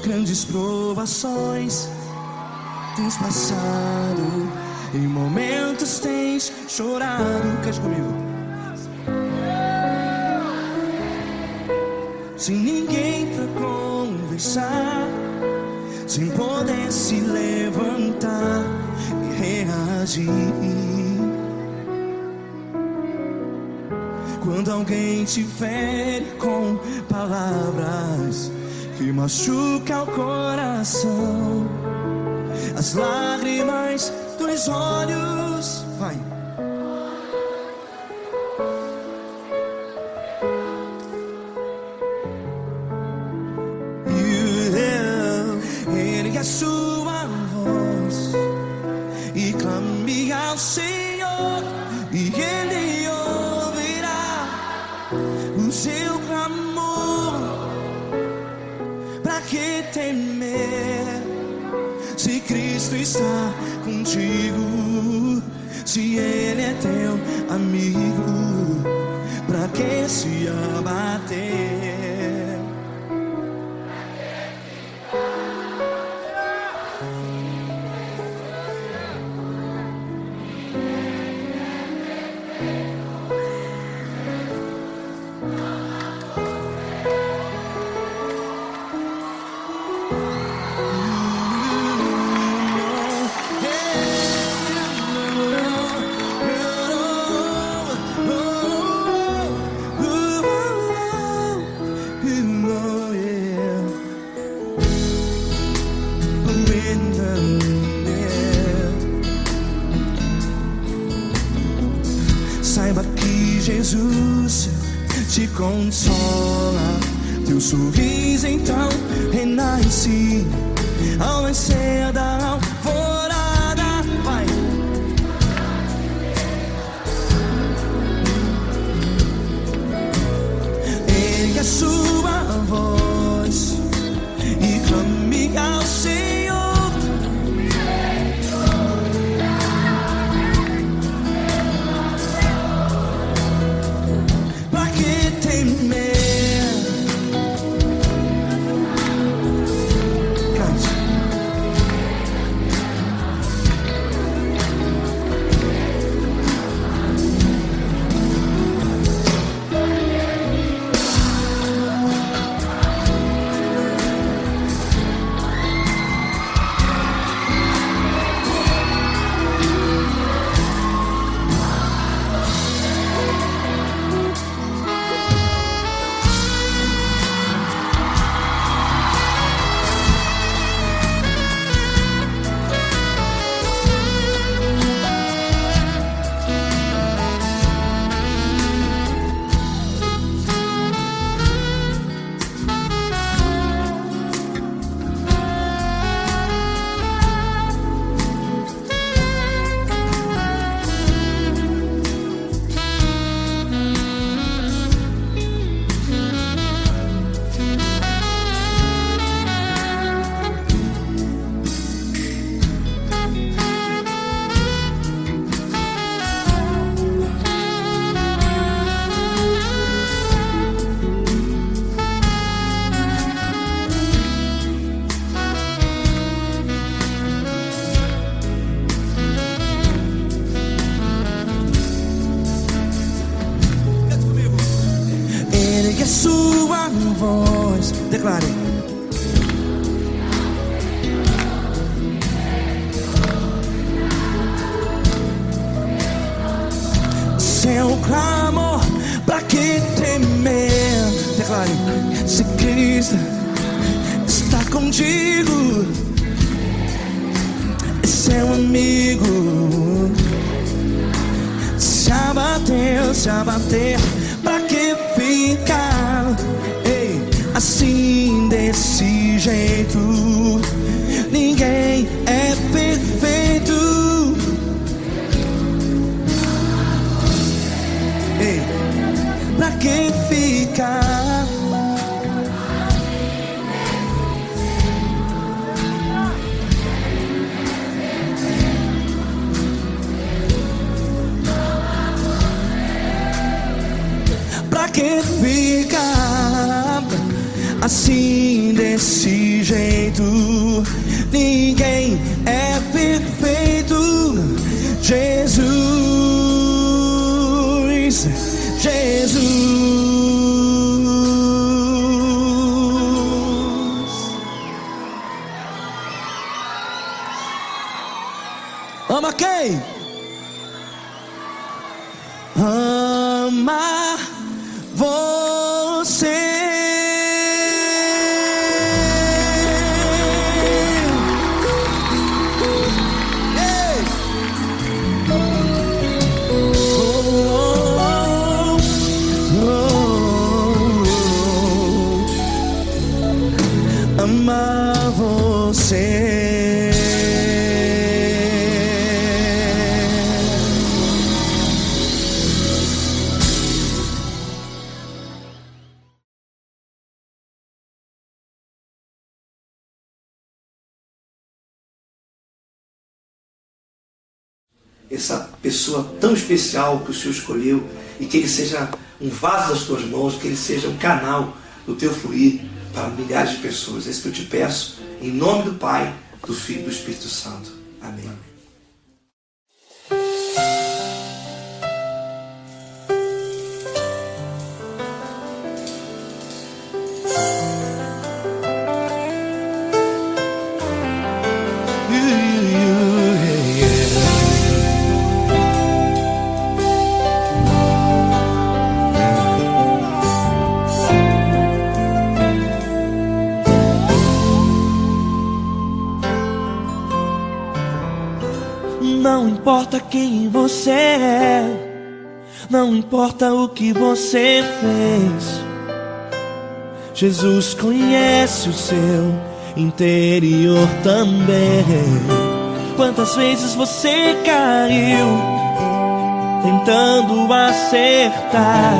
Grandes provações tens passado, em momentos tens chorado. Cante comigo. Sem ninguém pra conversar, sem poder se levantar e reagir. Quando alguém te fere com palavras que machuca o coração, as lágrimas dos olhos, vai. Ergue a sua voz e clame ao Senhor, e Ele ouvirá o seu clamor. Pra que temer, se Cristo está contigo? Se Ele é teu amigo, pra que se abater? Saiba que Jesus te consola, teu sorriso então renasce ao nascer da alvorada. Vai. Ergue a sua voz e clame ao Senhor. A sua voz, declare. Seu clamor, pra que temer? Declare. Se Cristo está contigo, é seu amigo. Se abater, pra que ficar, ei, assim desse jeito? Ninguém é perfeito. Ei, pra que ficar? Pra pra que ficar assim desse jeito? Ninguém é perfeito. Jesus, Jesus. Ama quem? Ama você. Ei! Ama você. Essa pessoa tão especial que o Senhor escolheu, e que ele seja um vaso das tuas mãos, que ele seja um canal do teu fluir para milhares de pessoas. É isso que eu te peço, em nome do Pai, do Filho e do Espírito Santo. Amém. Não importa quem você é, não importa o que você fez, Jesus conhece o seu interior também. Quantas vezes você caiu tentando acertar,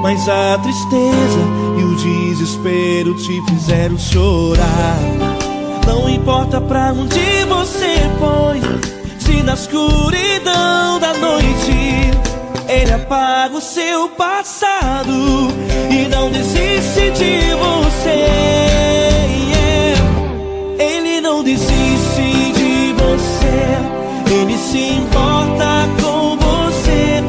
mas a tristeza e o desespero te fizeram chorar. Não importa pra onde você foi, se na escuridão da noite Ele apaga o seu passado e não desiste de você. Ele não desiste de você, Ele se importa com você,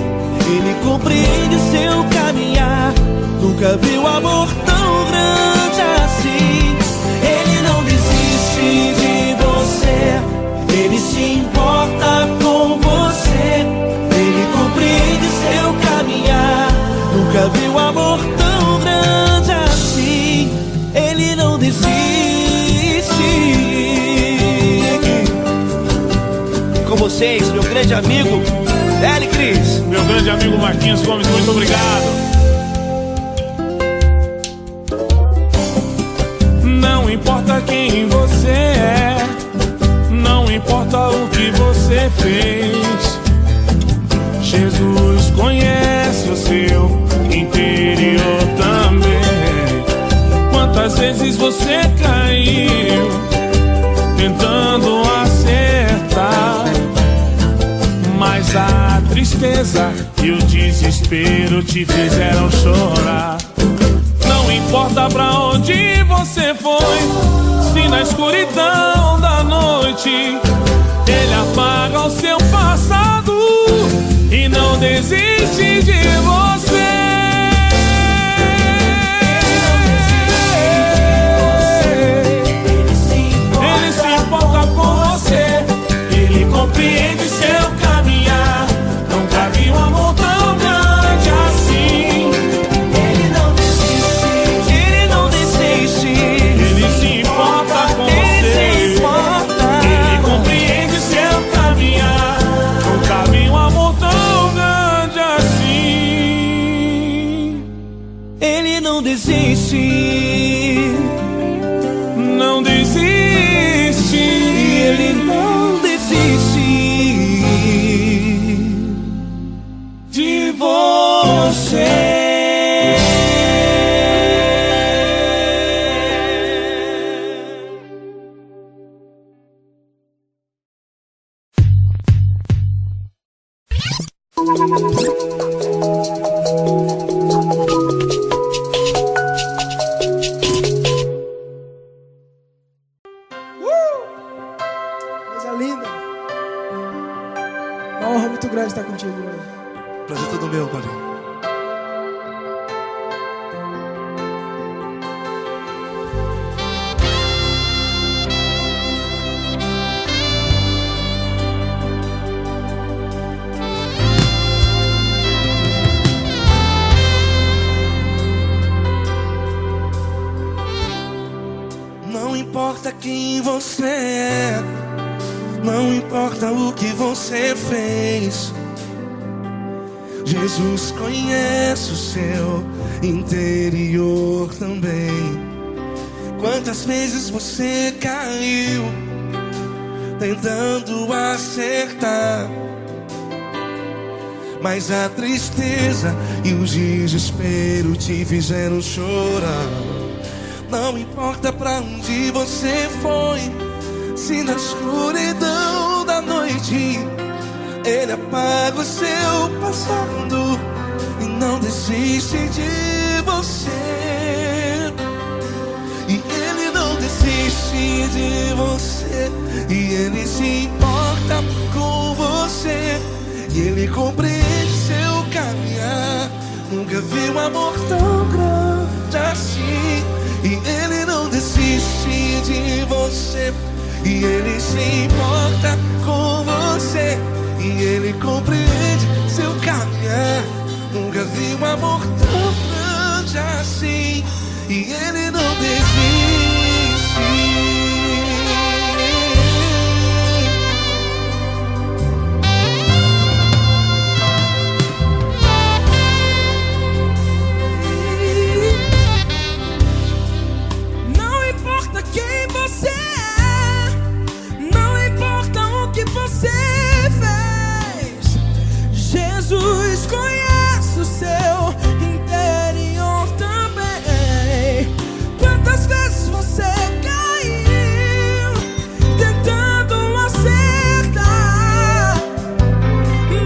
Ele compreende seu caminhar. Nunca viu amor tão grande assim. Ele não desiste de você, Ele se importa com você, Ele compreende seu caminhar. Nunca viu amor tão grande assim. Ele não desiste. Com vocês, meu grande amigo L. Cris. Meu grande amigo Marquinhos Gomes, muito obrigado. Não importa quem você é, não importa o que você fez, Jesus conhece o seu interior também. Quantas vezes você caiu tentando acertar, mas a tristeza e o desespero te fizeram chorar. Não importa pra onde você foi, se na escuridão da noite Ele apaga o seu passado e não desiste de você. Ele se importa com você, Ele compreende seu caminhar. Nunca vi um amor tão grande assim. Ele não desiste, Ele não desiste. Ele se importa com Ele você, se importa. Ele compreende seu caminhar. Nunca vi um amor tão grande assim. Ele não desiste. Não desiste. Ele não desiste De você. glória. Não importa quem você é, não importa o que você fez, Jesus conhece o seu interior também. Quantas vezes você caiu tentando acertar, mas a tristeza e o desespero te fizeram chorar. Não importa pra onde você foi, se na escuridão da noite Ele apaga o seu passado e não desiste de você. E Ele não desiste de você, e Ele se importa com você, e Ele compreende seu caminhar. Nunca vi um amor tão grande assim. E Ele não desiste de você, e Ele se importa com você, e Ele compreende seu caminhar. Nunca vi um amor tão grande assim. E Ele não desiste. Quem você é, não importa o que você fez, Jesus conhece o seu interior também. Quantas vezes você caiu tentando acertar,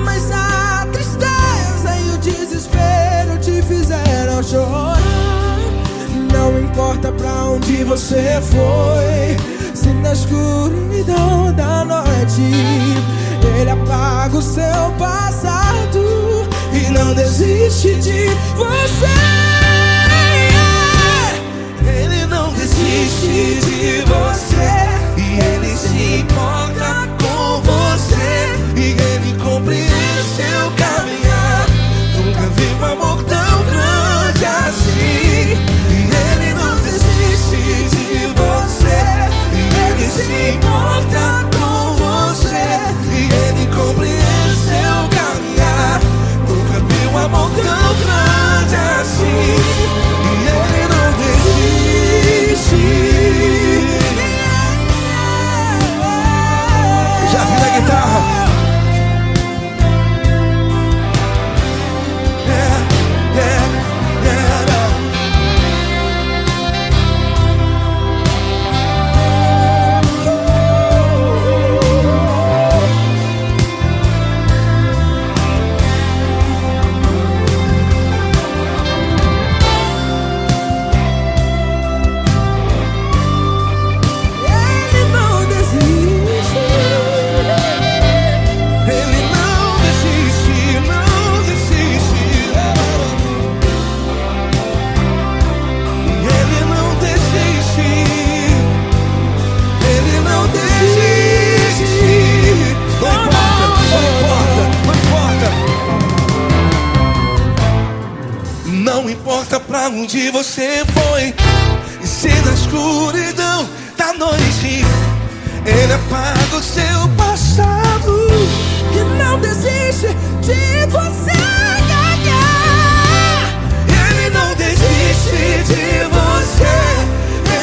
mas a tristeza e o desespero te fizeram chorar. Não importa pra onde você foi, se na escuridão da noite Ele apaga o seu passado e não desiste de você. Ele não desiste de você, e Ele se importa com você, e Ele compreende seu caminhar. Nunca vi um amor tão grande assim. Ele não desiste de você, e Ele se importa com você, e Ele compreende seu caminhar. Nunca vi um amor tão grande assim. E Ele não desiste. Já vi na guitarra. Não importa pra onde você foi, e se na escuridão da noite Ele apaga o seu passado e não desiste de você ganhar. Ele não desiste de você,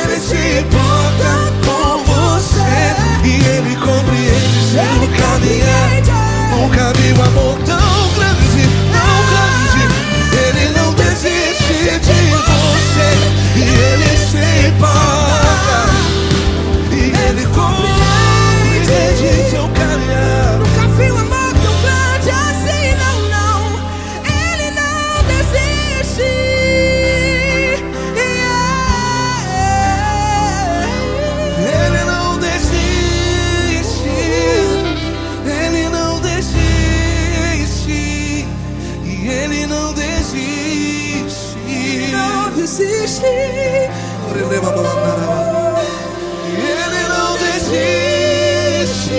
Ele se importa com você, e Ele compreende seu caminhar. Nunca vi um amor tão grande, tão grande. Ele não desiste de você, e Ele se importa, e Ele compreende seu caminhar. Nunca vi um amor tão grande assim, não, não. não desiste. Ele não desiste. Ele não desiste.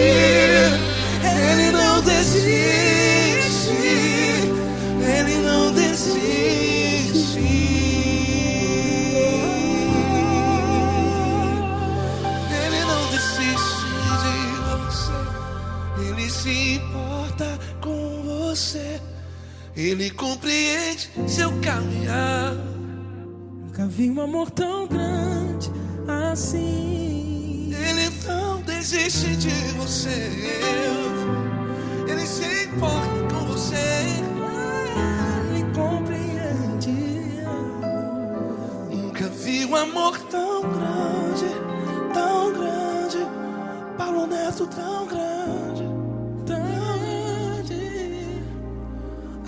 Ele não desiste. Ele não desiste. Ele não desiste de você. Ele se importa com você. Ele compreende seu caminhar. Nunca vi um amor tão grande assim. Ele não desiste de você. Ele se importa com você. Ele compreende. Nunca vi um amor tão grande, tão grande. Paulo Neto tão grande, Tão grande.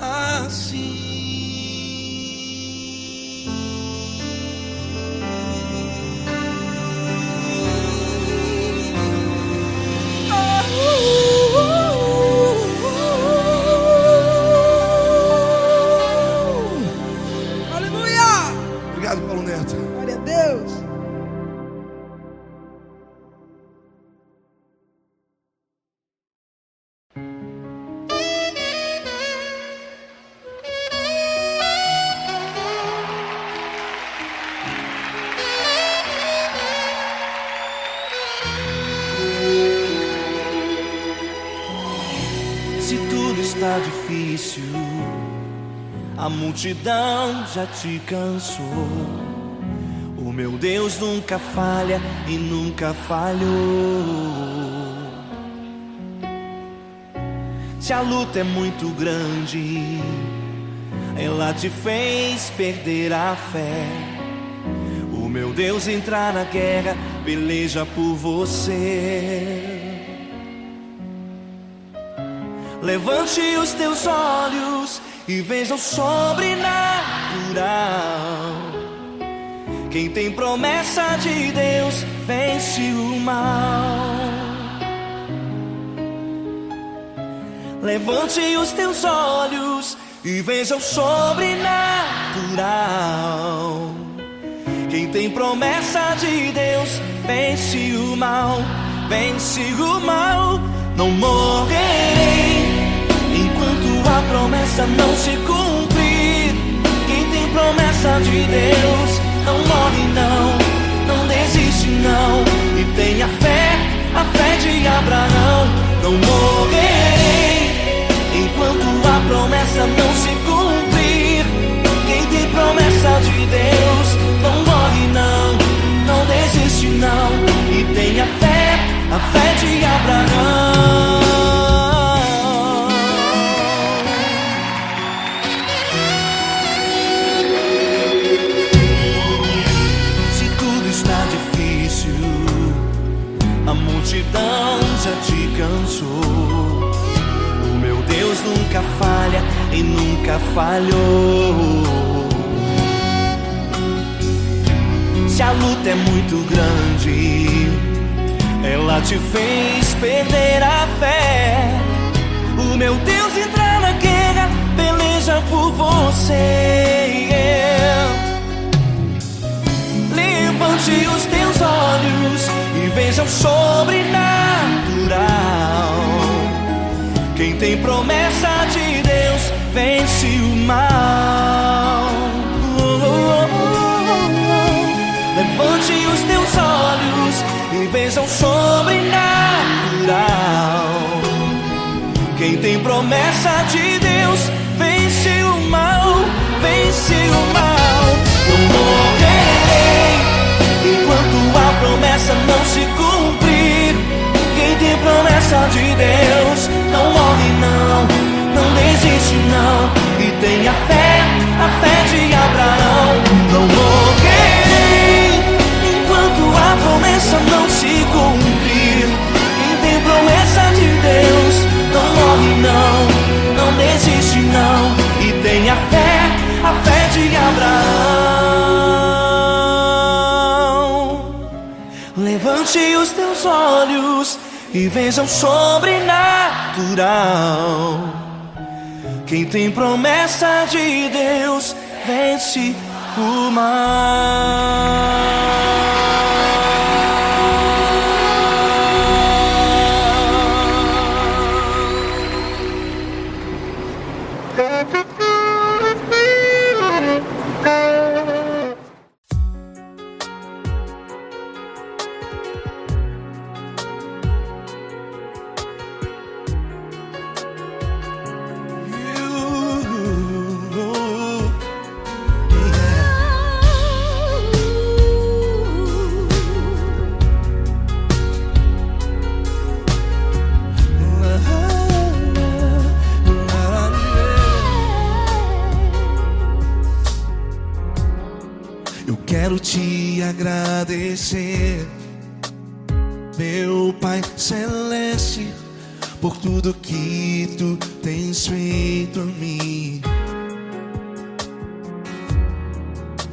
assim. Aleluia! Obrigado, Paulo Neto. Glória a Deus. Se tudo está difícil, a multidão já te cansou. O meu Deus nunca falha e nunca falhou. Se a luta é muito grande, ela te fez perder a fé. O meu Deus entra na guerra, peleja por você. Levante os teus olhos e veja o sobrenatural. Quem tem promessa de Deus vence o mal. Levante os teus olhos e veja o sobrenatural. Quem tem promessa de Deus vence o mal, vence o mal. Não morrerei enquanto a promessa não se cumprir. Quem tem promessa de Deus não morre não, não desiste não. E tenha fé, a fé de Abraão. Não morrerei enquanto a promessa não se cumprir. Quem tem promessa de Deus não morre não, não desiste não. E tenha fé, a fé de Abraão. Se tudo está difícil, a multidão já te cansou. O meu Deus nunca falha e nunca falhou. Se a luta é muito grande, ela te fez perder a fé. O meu Deus entra na guerra, peleja por você. Levante os teus olhos e veja o sobrenatural. Quem tem promessa de Deus vence o mal. Levante os teus olhos e veja o sobrenatural. Quem tem promessa de Deus vence o mal, vence o mal. Não morrerei enquanto a promessa não se cumprir. Quem tem promessa de Deus não morre não, não desiste não. E tenha fé, a fé de Abraão. Não morrerei enquanto a promessa não se cumprir. Quem tem promessa de Deus não morre não, não desiste não. E tenha fé, a fé de Abraão. Levante os teus olhos e veja o sobrenatural. Quem tem promessa de Deus vence o mar. Eu quero te agradecer, meu Pai Celeste, por tudo que tu tens feito a mim.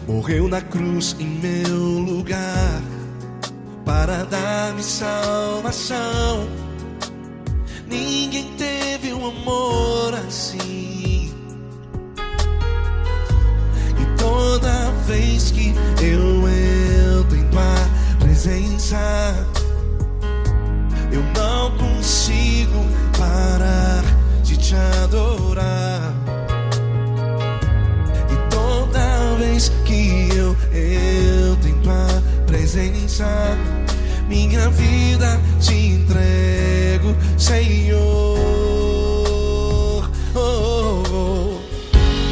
Morreu na cruz em meu lugar para dar-me salvação. Ninguém teve um amor assim. E toda vez que eu entro em tua presença, eu não consigo parar de te adorar. E toda vez que eu entro em tua presença, minha vida te entrego, Senhor. Oh, oh, oh.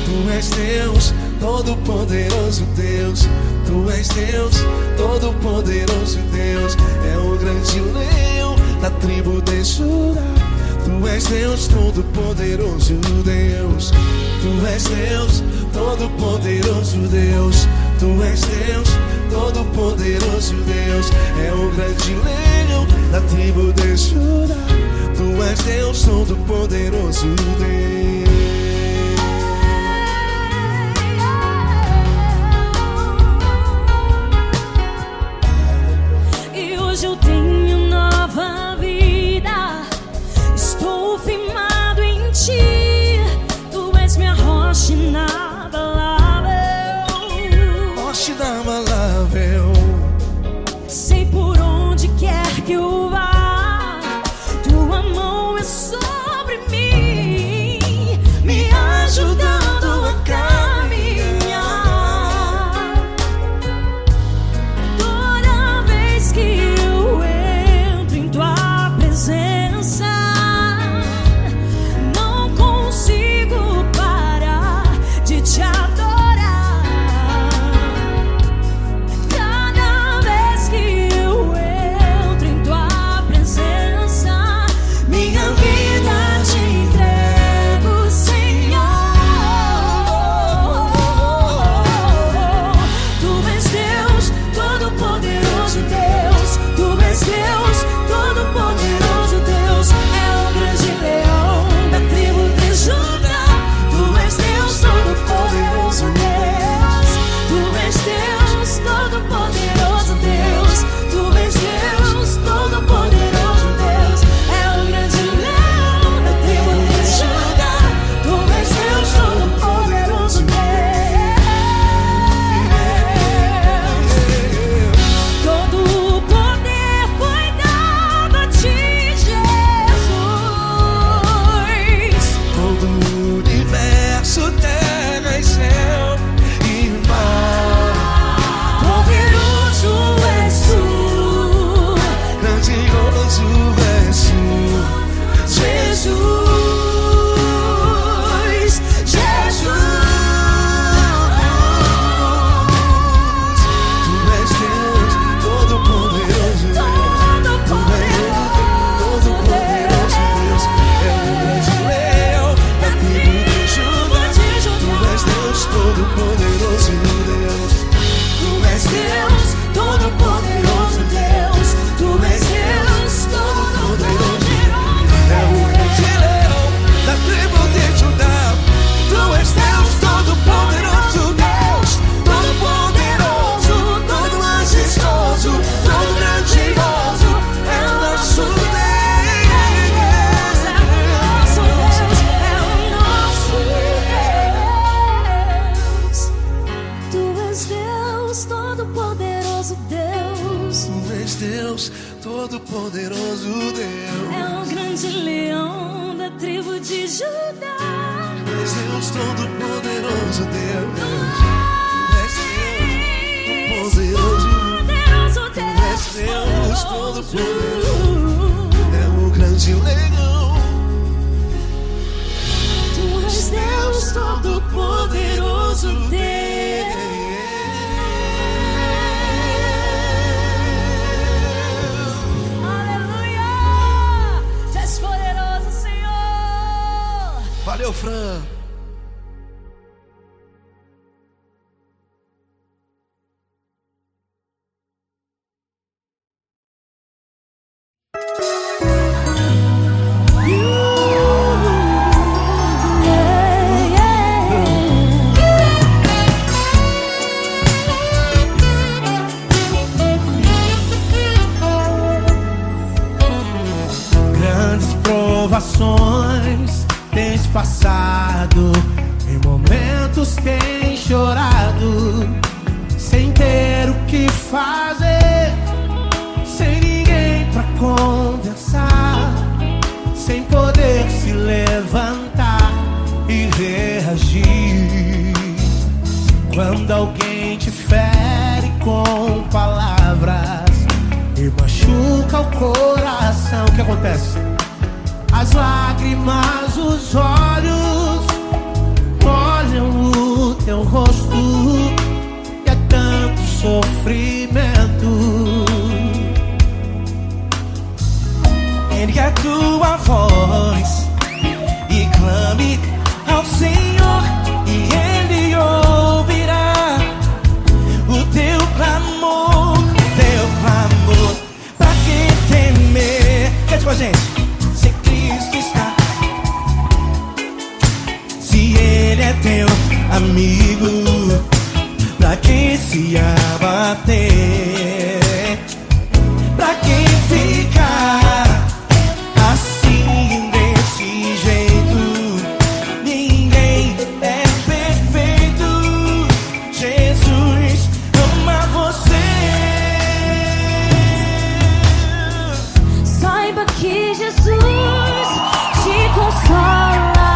Tu és Deus, Todo-Poderoso Deus. Tu és Deus, Todo-Poderoso Deus. É o grande leão da tribo de Judá. Tu és Deus, Todo-Poderoso Deus. Tu és Deus, Todo-Poderoso Deus. Tu és Deus, Todo-Poderoso Deus. É o grande leão da tribo de Judá. Tu és Deus, Todo-Poderoso Deus. E hoje eu tenho nova vida. Estou firmado em ti. Tu és minha rocha inabalável. Rocha inabalável. Sei por onde quer que eu vá, tua mão é sobre mim. Todo-Poderoso Deus. É o grande leão da tribo de Judá. És Deus Todo-Poderoso Deus. És Deus Poderoso. És Deus Todo-Poderoso. É o grande leão. Tu és Deus Todo-Poderoso Deus. Aleluia! Tu és poderoso, Senhor. Valeu, Fran. Grandes provações tens passado, em momentos tens chorado, sem ter o que fazer, sem ninguém pra conversar, sem poder se levantar e reagir. Quando alguém te fere com palavras e machuca o coração, o que acontece? As lágrimas, os olhos molham o teu rosto, e é tanto sofrimento. Ergue a tua voz e clame ao Senhor, e Ele ouvirá o teu clamor, pra que temer? Cante com a gente. Se Cristo está, se Ele é teu amigo, pra que se abater? Pra que ficar assim desse jeito? Ninguém é perfeito. Jesus ama você. Saiba que Jesus te consola.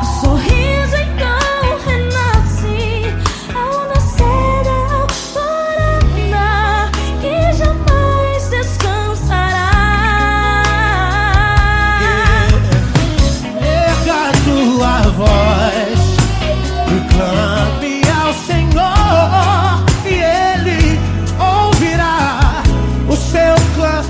O sorriso então renasce ao nascer da alvorada, que jamais descansará. Erga a tua voz, proclame ao Senhor, e Ele ouvirá o seu clamor.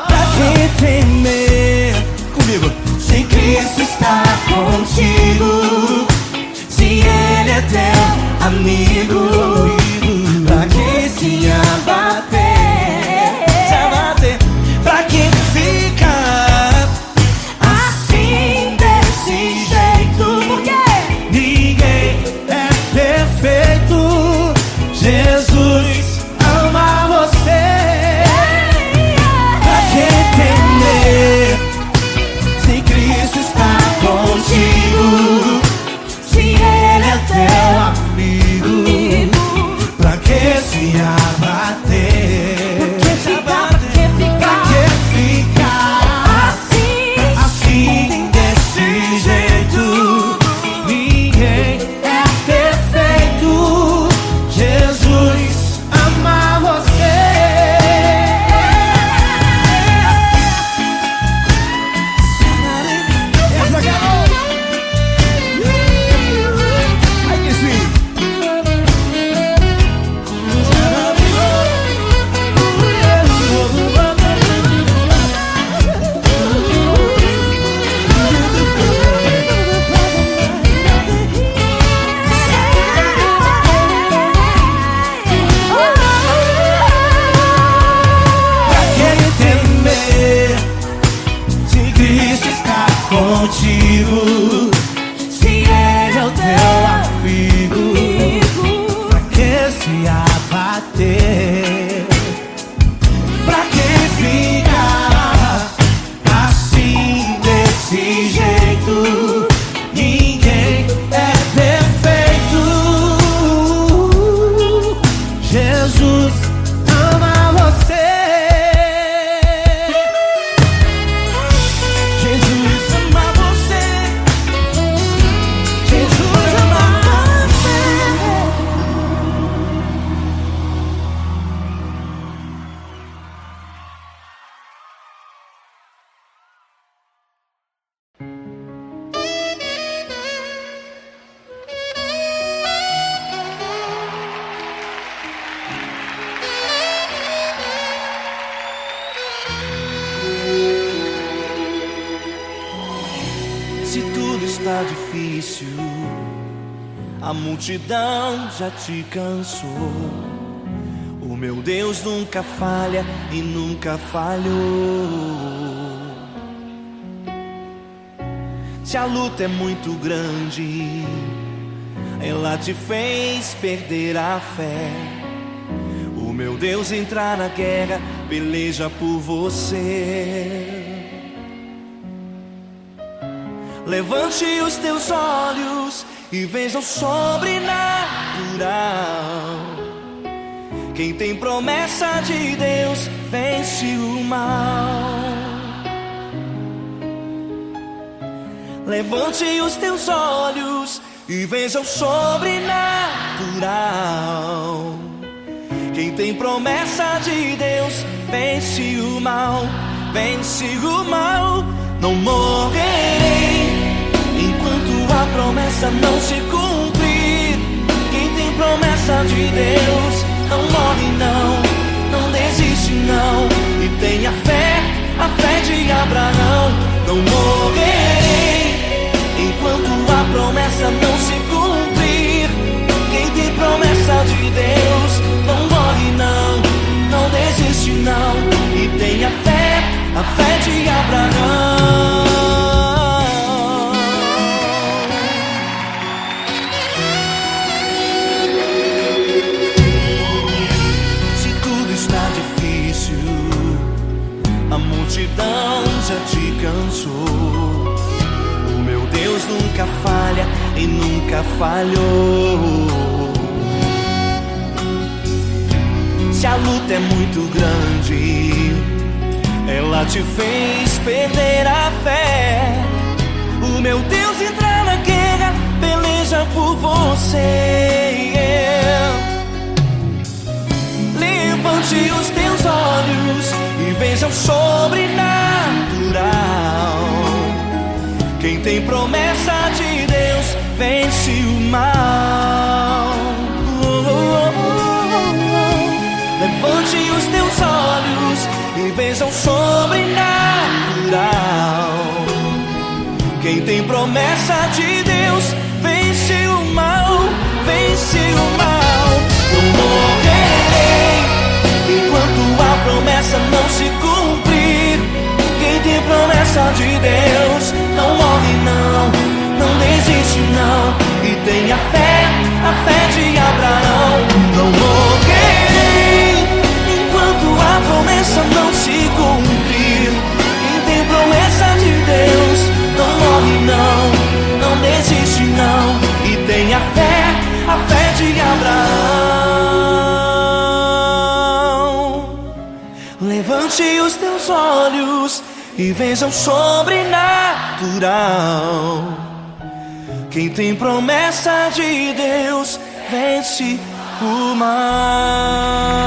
Pra que temer? Comigo. Se Cristo está contigo, se Ele é teu amigo, pra que se abater? Pra que ficar assim desse jeito? Ninguém é perfeito. Jesus ama você. Pra que temer? Se Cristo está contigo, se Ele é teu amigo, difícil, a multidão já te cansou. O meu Deus nunca falha e nunca falhou. Se a luta é muito grande, ela te fez perder a fé. O meu Deus entrar na guerra, peleja por você. Levante os teus olhos e veja o sobrenatural. Quem tem promessa de Deus vence o mal. Levante os teus olhos e veja o sobrenatural. Quem tem promessa de Deus vence o mal, vence o mal. Não morrerei enquanto a promessa não se cumprir. Quem tem promessa de Deus não morre não, não desiste não. E tenha fé, a fé de Abraão. Não morrerei enquanto a promessa não se cumprir. Quem tem promessa de Deus não morre não, não desiste não. E tenha fé, a fé de Abraão. Se tudo está difícil, a multidão já te cansou. O meu Deus nunca falha e nunca falhou. Se a luta é muito grande, ela te fez perder a fé. O meu Deus entra na guerra, peleja por você. Levante os teus olhos e veja o sobrenatural. Quem tem promessa de Deus vence o mal. Levante os teus olhos e veja o sobrenatural. Quem tem promessa de Deus vence o mal, vence o mal. Não morrerei enquanto a promessa não se cumprir. Quem tem promessa de Deus não morre não, não desiste não. E tenha fé, a fé de Abraão. Não morrerei enquanto a promessa não se cumprir. Quem tem promessa de Deus não morre não, não desiste não. E tenha fé, a fé de Abraão. Levante os teus olhos e veja o sobrenatural. Quem tem promessa de Deus vence o mal.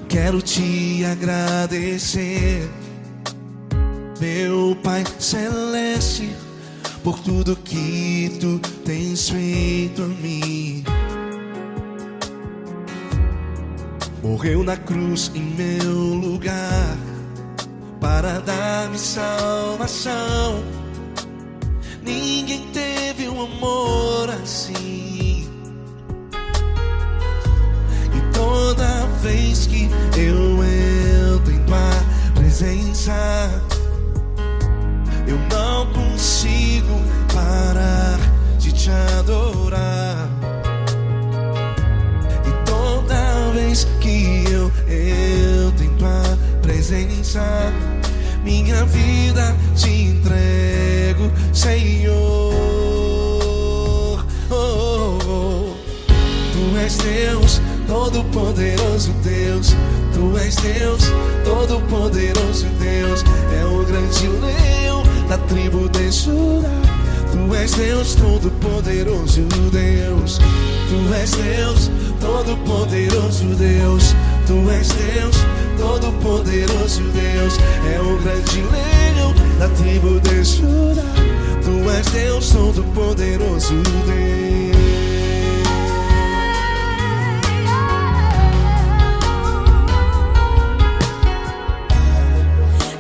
Quero te agradecer, meu Pai Celeste, por tudo que tu tens feito a mim. Morreu na cruz em meu lugar para dar-me salvação. Ninguém teve um amor assim. E toda vez que eu entro em tua presença, eu não consigo parar de te adorar. E toda vez que eu entro em tua presença, minha vida te entrego, Senhor. Oh, és Deus, todo-poderoso Deus. Tu és Deus, todo-poderoso Deus. É o grande leão da tribo de Judá. Tu és Deus, todo-poderoso Deus. Tu és Deus, todo-poderoso Deus. Tu és Deus, todo-poderoso Deus. É o grande leão da tribo de Judá. Tu és Deus, todo-poderoso Deus.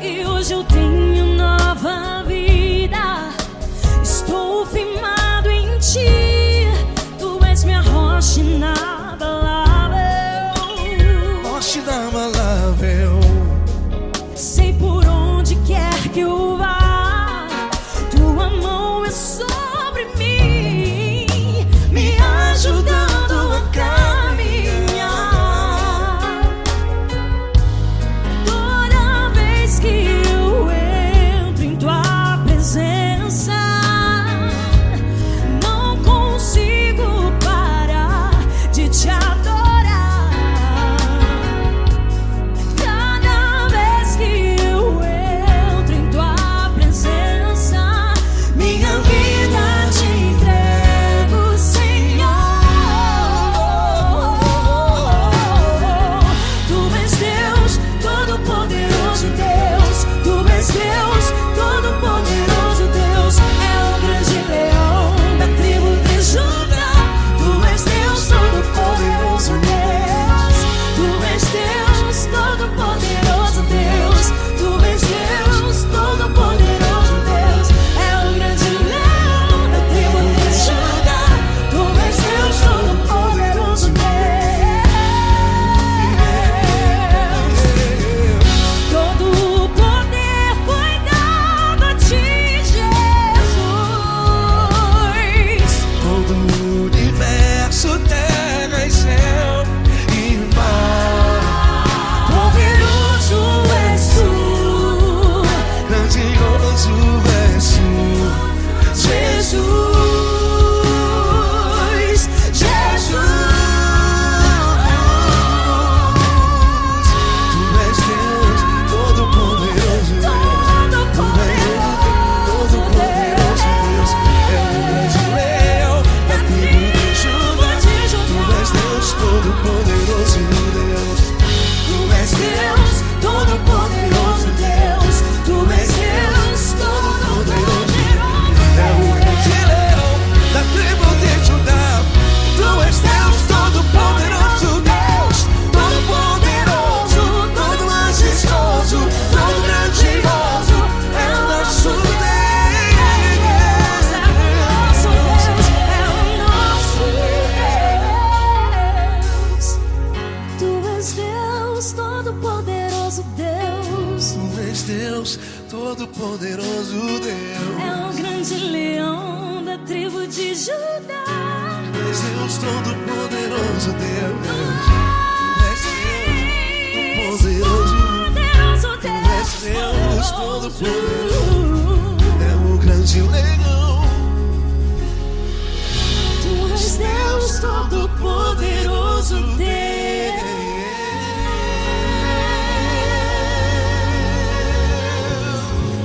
E hoje eu tenho nova vida. Estou firmado em ti. Tu és minha rocha inabalável. Rocha inabalável. Sei por onde quer que eu vá, tua mão é sobre mim, me ajudando a caminhar. Toda vez que eu entro em tua presença, não consigo parar de te adorar. Cada vez que eu entro em tua presença, minha vida te entrego, Senhor. Tu és Deus, todo-poderoso Deus. Tu és Deus, todo-poderoso Deus. É o grande leão da tribo de Judá. Tu és Deus, todo-poderoso Deus. Tu és Deus, todo-poderoso Deus. Tu és Deus, todo-poderoso Deus. É o grande leão da tribo de Judá. Tu és Deus, todo-poderoso Deus. Todo o poder foi dado a ti, Jesus. Todo o universo, terra e céu e mar. Poderoso és tu, Grandioso és tu, Jesus. Jesus. Tu és Deus, todo-poderoso Deus. Todo-poderoso Deus. É o grande leão da tribo de Judá. Tu és Deus, todo-poderoso Deus. Tu és Deus, todo-poderoso Deus. Tu és Deus, todo-poderoso. É o grande leão da tribo de Judá. Tu és Deus, todo-poderoso Deus. Todo-poderoso, todo majestoso, todo grandioso. É o nosso Deus. É o nosso Deus, é o nosso Deus. Tu és Deus, todo-poderoso Deus. Tu és Deus, todo-poderoso Deus. É o grande leão da tribo de Judá. Tu és Deus, todo-poderoso Deus. Tu és Deus, todo-poderoso. Poderoso Tu és Deus, Deus, todo-poderoso. É o grande leão. Tu és Deus, todo-poderoso Deus.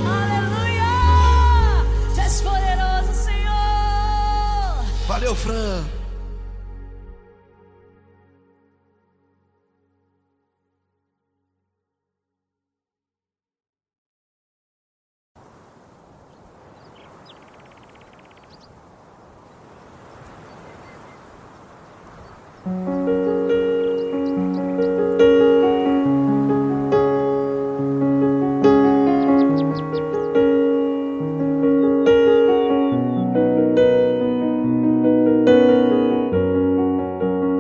Aleluia! Tu és poderoso, Senhor. Valeu, Fran.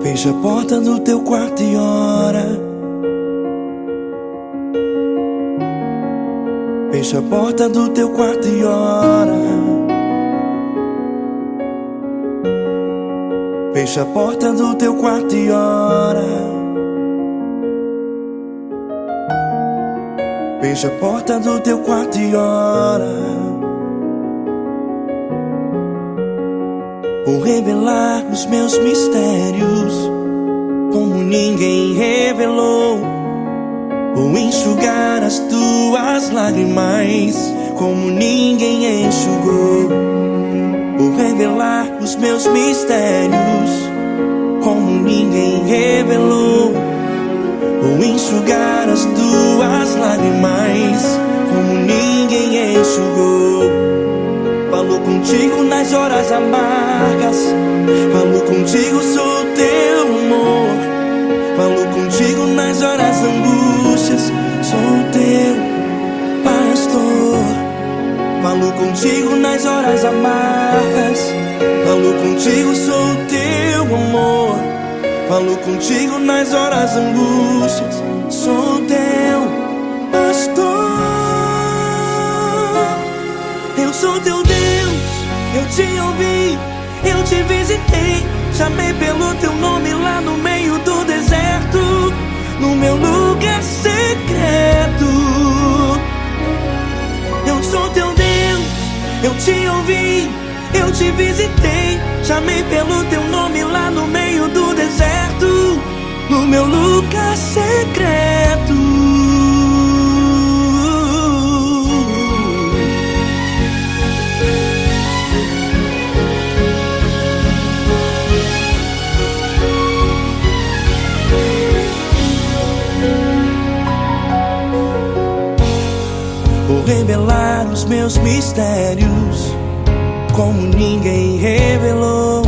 Fecha a porta do teu quarto e ora. Fecha a porta do teu quarto e ora. Fecha a porta do teu quarto e ora. Fecha a porta do teu quarto e ora. Vou revelar os meus mistérios. ninguém revelou. Vou enxugar as tuas lágrimas como ninguém enxugou. Vou revelar os meus mistérios como ninguém revelou. Vou enxugar as tuas lágrimas como ninguém enxugou. Falo contigo nas horas amargas, falo contigo, sou teu amor. Falo contigo nas horas angústias, sou teu pastor. Falo contigo nas horas amargas, falo contigo, sou teu amor. Falo contigo nas horas angústias, sou teu pastor. Eu sou teu Deus, eu te ouvi, eu te visitei. Chamei pelo teu nome lá no meio do deserto, no meu lugar secreto. Eu sou teu Deus, eu te ouvi, eu te visitei. Chamei pelo teu nome lá no meio do deserto, no meu lugar secreto. Vou revelar os meus mistérios como ninguém revelou.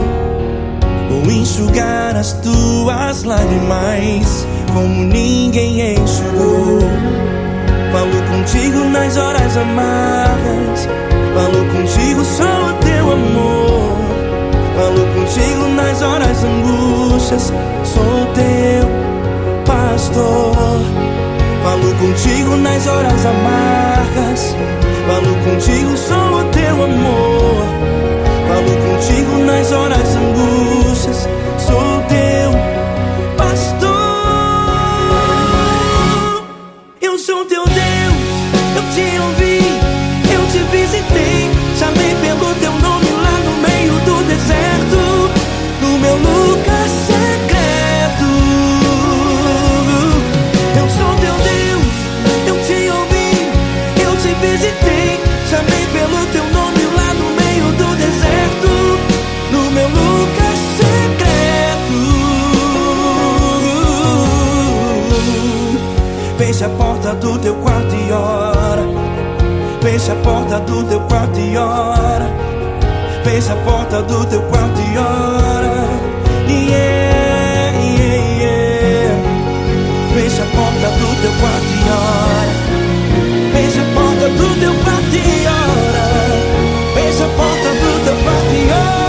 Vou enxugar as tuas lágrimas como ninguém enxugou. Falo contigo nas horas amargas, falo contigo, sou teu amor. Falo contigo nas horas angústias, sou teu pastor. Falo contigo nas horas amargas, falo contigo, sou teu amor. Falo contigo nas horas angústias, sou teu pastor. Eu sou teu Deus, eu te ouvi, eu te visitei. Chamei pelo teu nome lá no meio do deserto, no meu lugar secreto. Eu sou teu Deus, eu te ouvi, eu te visitei. Chamei pelo teu nome lá no meio do deserto, no meu lugar secreto. Fecha a porta do teu quarto e ora. Fecha a porta do teu quarto e ora. Fecha a porta do teu quarto e ora. Yeah, yeah, yeah. Fecha a porta do teu quarto e ora. Fecha a porta do teu quarto e ora. Fecha a porta do teu quarto e ora.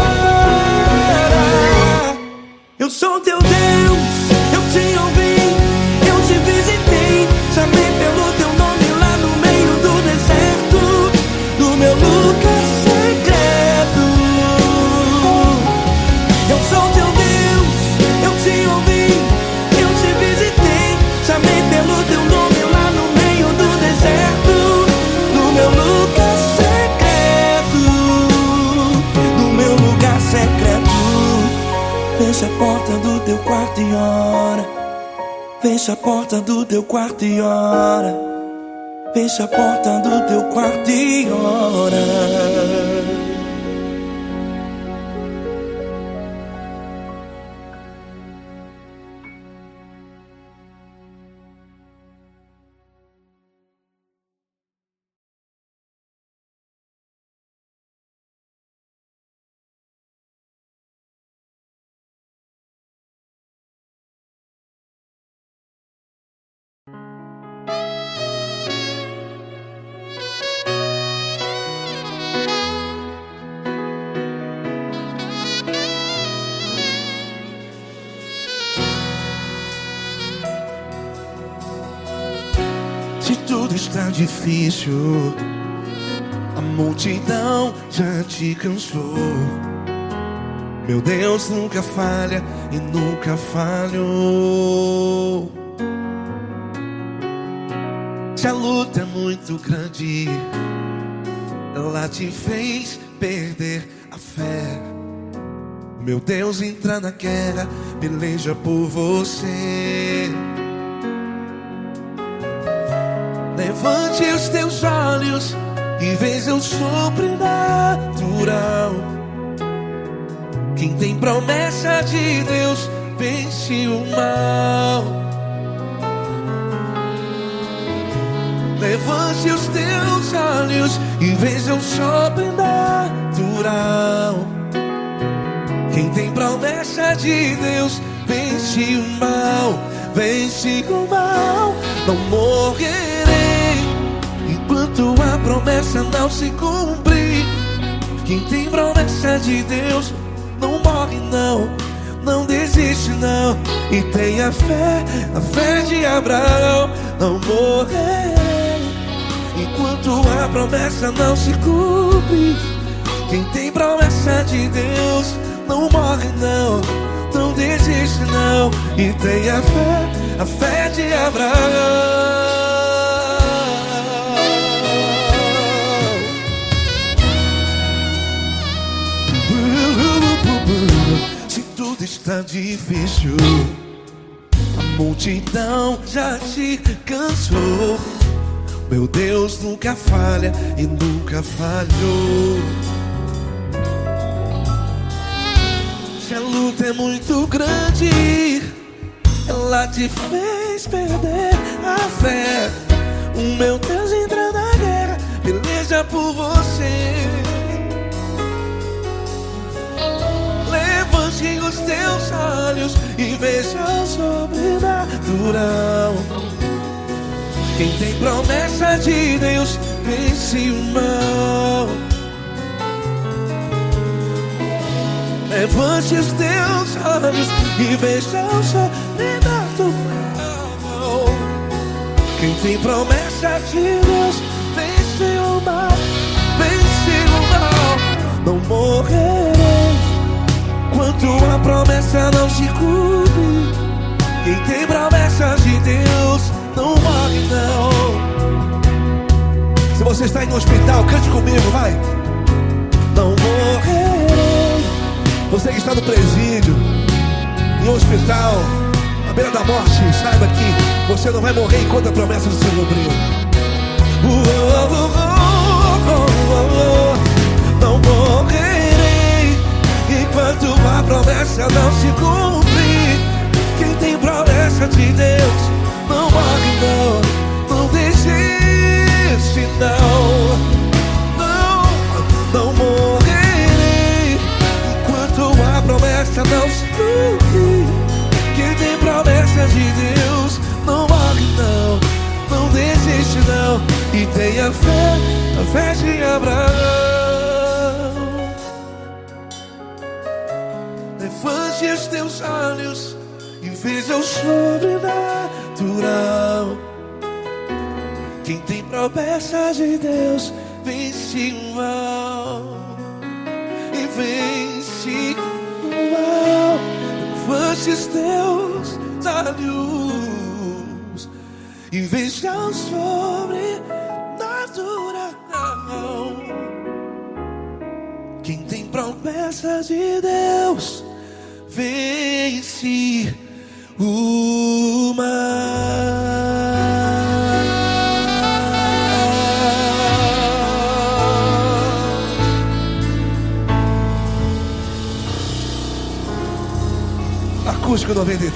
Eu sou teu Deus, eu te ouvi, eu te visitei. Chamei pelo teu nome lá no meio do deserto, no meu lugar secreto. Eu sou teu Deus, eu te ouvi, eu te visitei. Chamei pelo teu nome lá no meio do deserto, no meu lugar secreto, no meu lugar secreto. Fecha a porta do teu quarto e ora. Fecha a porta do teu quarto e ora. Fecha a porta do teu quarto e ora. Se tudo está difícil, a multidão já te cansou. Meu Deus nunca falha e nunca falhou. Se a luta é muito grande, ela te fez perder a fé. Meu Deus entra na guerra, peleja por você. Levante os teus olhos e veja o sobrenatural. Quem tem promessa de Deus vence o mal. Levante os teus olhos e veja o sobrenatural. Quem tem promessa de Deus vence o mal, vence o mal. Não morrerei enquanto a promessa não se cumprir. Quem tem promessa de Deus não morre não, não desiste não. E tenha fé, a fé de Abraão. Não morrerei enquanto a promessa não se cumpre. Quem tem promessa de Deus não morre não, não desiste não. E tenha fé, a fé de Abraão. Se tudo está difícil, a multidão já te cansou. Meu Deus nunca falha e nunca falhou. Se a luta é muito grande, ela te fez perder a fé. O meu Deus entra na guerra, peleja por você. Levante os teus olhos e veja o sobrenatural. Quem tem promessa de Deus vence o mal. Levante os teus olhos e veja o sobrenatural. Quem tem promessa de Deus vence o mal, vence o mal. Não morrerei enquanto a promessa não se cumpre. Quem tem promessa de Deus não morre não. Se você está em um hospital, cante comigo, vai. Não morrerei. Você que está no presídio, em um hospital, à beira da morte, saiba que você não vai morrer enquanto a promessa não se cumprir. Não morrerei enquanto a promessa não se cumprir. Quem tem promessa de Deus não morre não, não desiste não. Não morrerei enquanto a promessa não se cumprir. Quem tem promessa de Deus não morre não, não desiste não. E tenha fé, a fé de Abraão. Levante os teus olhos e veja o sobrenatural. Quem tem promessa de Deus vence o mal, e vence o mal. Levante os teus olhos e veja o sobrenatural. Quem tem promessa de Deus vence o mal. Acústico 93.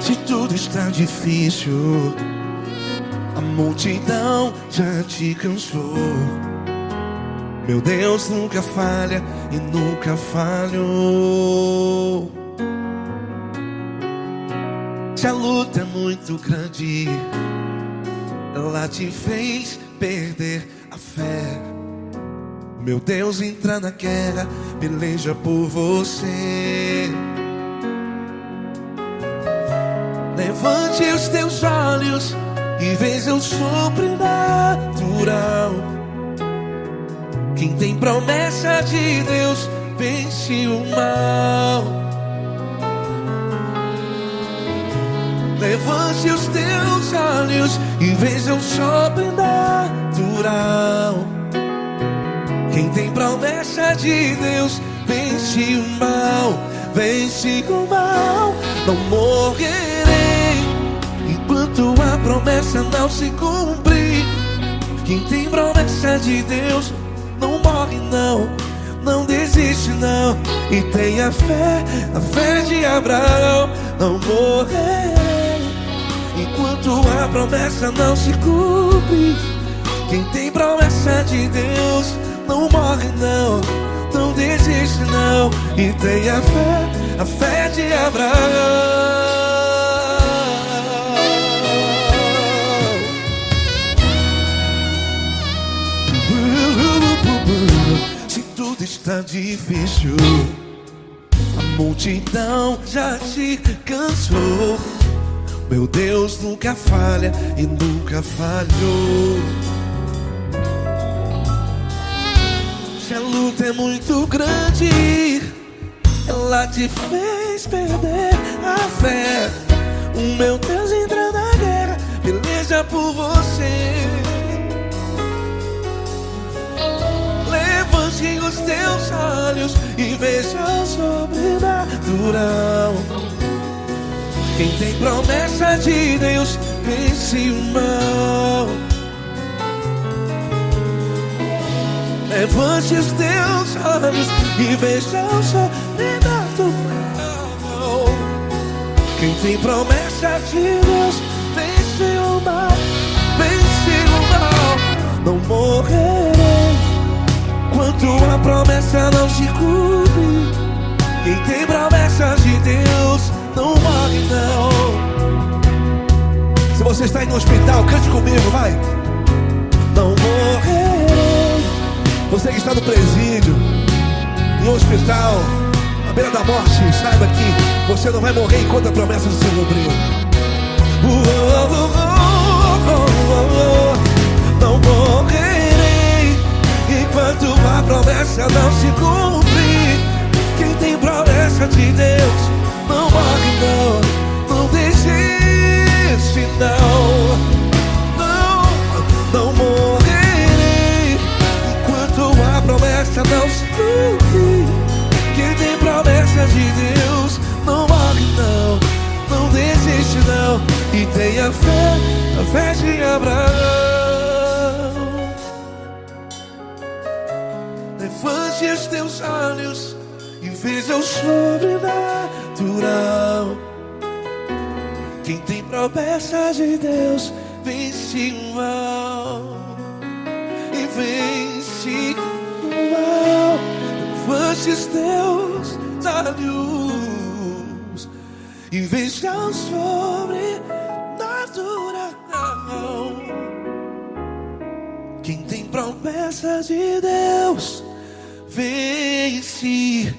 Se tudo está difícil, a multidão já te cansou. Meu Deus nunca falha e nunca falhou. Se a luta é muito grande, ela te fez perder a fé. Meu Deus entra na guerra, peleja por você. Levante os teus olhos e veja o sobrenatural. Quem tem promessa de Deus vence o mal. Levante os teus olhos e veja o sobrenatural. Quem tem promessa de Deus vence o mal. Vence o mal. Não morrerei enquanto a promessa não se cumprir. Quem tem promessa de Deus não morre não, não desiste não. E tenha fé, a fé de Abraão. Não morrerei enquanto a promessa não se cumpre. Quem tem promessa de Deus não morre não, não desiste não. E tenha fé, a fé de Abraão. Se tudo está difícil, a multidão já te cansou. Meu Deus nunca falha e nunca falhou. Se a luta é muito grande, ela te fez perder a fé. O meu Deus entra na guerra, peleja por você. Levante os teus olhos e veja o sobrenatural. Quem tem promessa de Deus vence o mal. Levante os teus olhos e veja o sobrenatural. Quem tem promessa de Deus vence o mal. Vence o mal. Não morrerei enquanto a promessa não se cumpre. Quem tem promessa de Deus não morre não. Se você está aí no hospital, cante comigo, vai. Não morrerei. Você que está no presídio, em um hospital, à beira da morte, saiba que você não vai morrer enquanto a promessa se cumpriu. Não morrerei enquanto a promessa não se cumprir. Quem tem promessa de Deus não morre não, não desiste não. Não morrerei enquanto a promessa não se cumprir. Quem tem promessa de Deus não morre não, não desiste não. E tenha fé, a fé de Abraão. Levante os teus olhos e veja o sobrenatural. Quem tem promessa de Deus vence o mal. E vence o mal. Levante os teus olhos e veja o sobrenatural. Quem tem promessa de Deus vence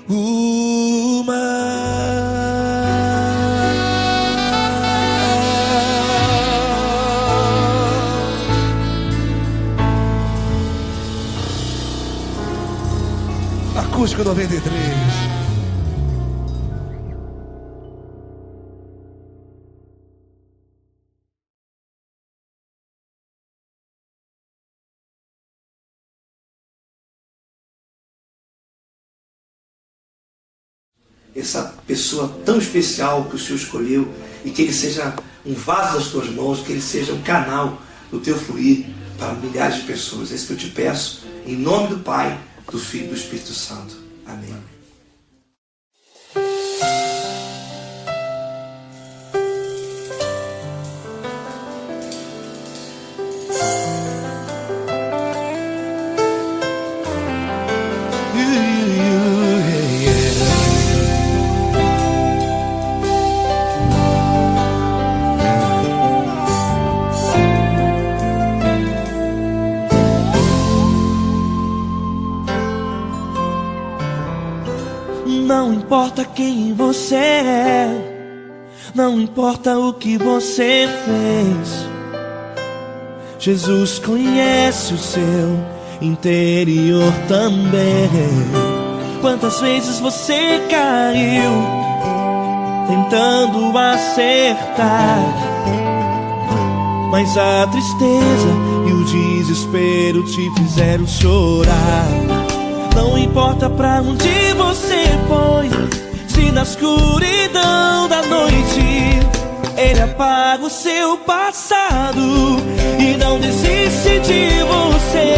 o mal. Acústico 93. Essa pessoa tão especial que o Senhor escolheu, e que ele seja um vaso das tuas mãos, que ele seja um canal do teu fluir para milhares de pessoas. É isso que eu te peço, em nome do Pai, do Filho e do Espírito Santo. Amém. Não importa quem você é, não importa o que você fez, Jesus conhece o seu interior também. Quantas vezes você caiu tentando acertar, mas a tristeza e o desespero te fizeram chorar. Não importa pra onde você foi, se na escuridão da noite Ele apaga o seu passado e não desiste de você.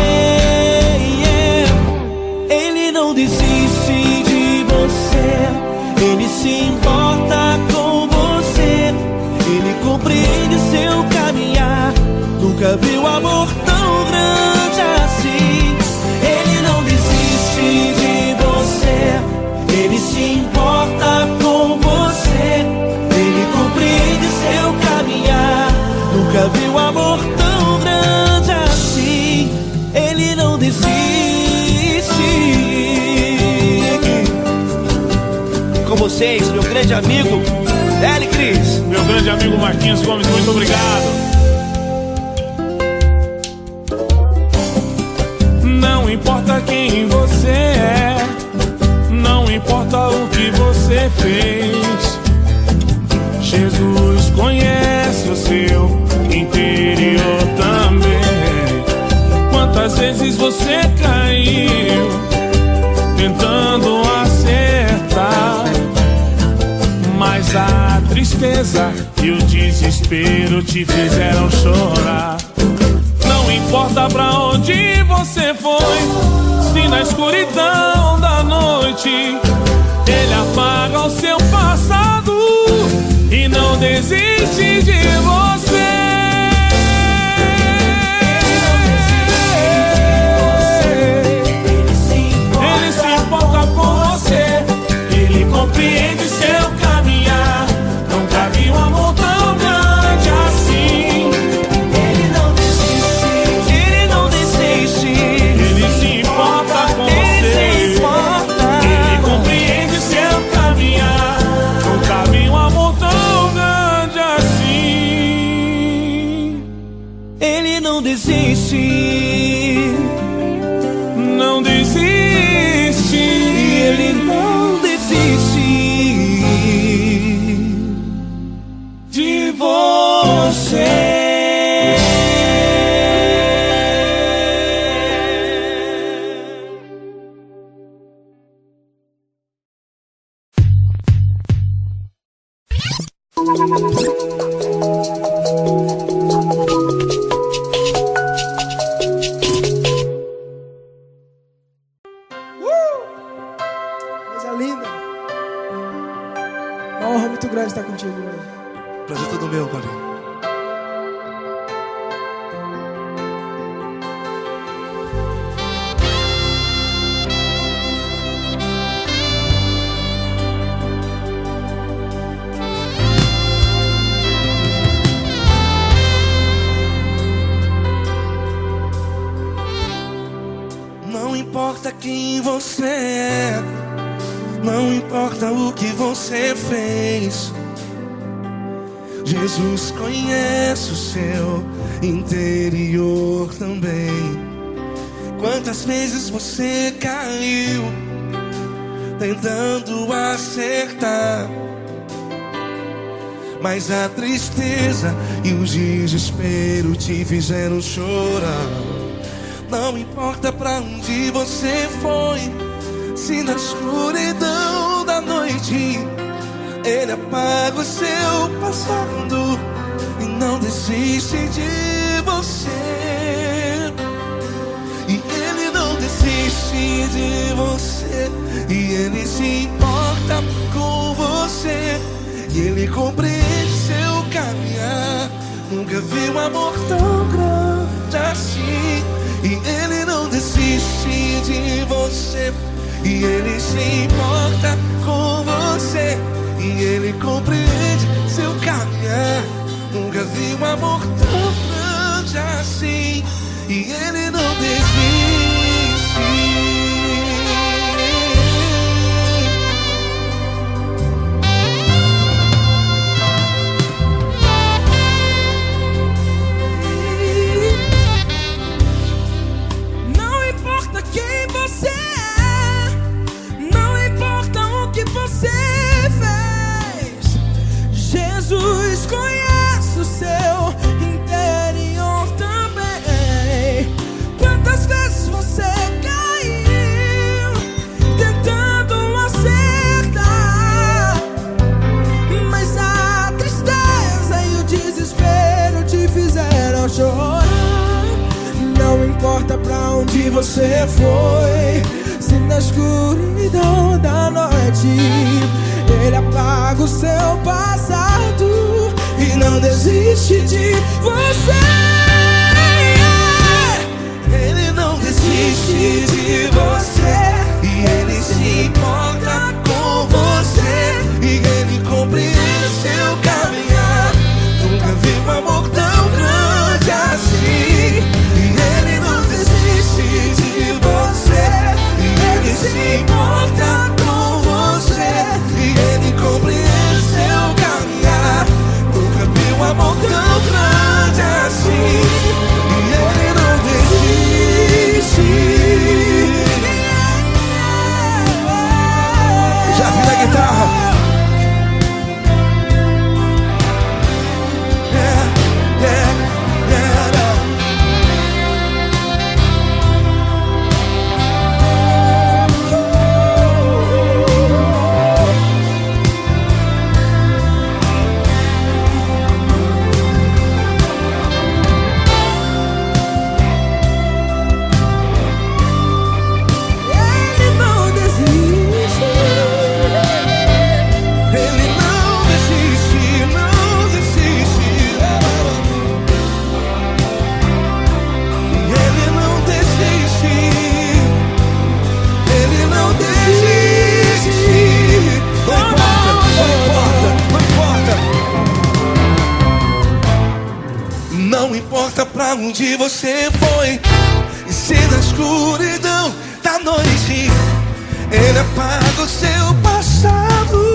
Ele não desiste de você, Ele se importa com você, Ele compreende seu caminhar. Nunca viu amor tão grande assim. Ele não desiste de você, Ele se importa com você, Ele compreende seu caminhar. Nunca viu amor tão grande assim. Ele não desiste. Com vocês, meu grande amigo L. Cris. Meu grande amigo Marquinhos Gomes, muito obrigado. Não importa quem você é, não importa o que você fez, Jesus conhece o seu interior também. Quantas vezes você caiu tentando acertar, mas a tristeza e o desespero te fizeram chorar. Não importa pra onde você foi, se na escuridão da noite Ele apaga o seu passado e não desiste de você. Ele se importa com você, Ele compreende seu caminhar. Nunca vi um amor tão grande assim. Ele não desiste, Ele não desiste. Ele se importa com Ele você, se importa. Ele compreende seu caminhar. Nunca vi um amor tão grande assim. Ele não desiste. Não desiste. Ele não desiste De você. Coisa linda. Uma honra muito grande estar contigo hoje. Prazer todo meu, Paulinho. Não importa quem você é, não importa o que você fez, Jesus conhece o seu interior também. Quantas vezes você caiu tentando acertar, mas a tristeza e o desespero te fizeram chorar. Não importa pra onde você foi, se na escuridão da noite Ele apaga o seu passado e não desiste de você. E Ele não desiste de você, e Ele se importa com você, e Ele compreende seu caminhar. Nunca vi um amor tão grande assim. E Ele não desiste de você, e Ele se importa com você, e Ele compreende seu caminhar. Nunca vi um amor tão grande assim. E Ele não desiste. você foi. Se na escuridão da noite Ele apaga o seu passado e não desiste de você. Ele não desiste de você, e Ele se importa com você, e Ele compreende seu caminhar. Nunca vi um amor tão grande assim. E Ele não desiste de você, e Ele se importa com você, e Ele compreende seu caminhar. Nunca vi um amor tão grande assim. E Ele não desiste. Já vi na guitarra. Não importa pra onde você foi, e se na escuridão da noite Ele apaga o seu passado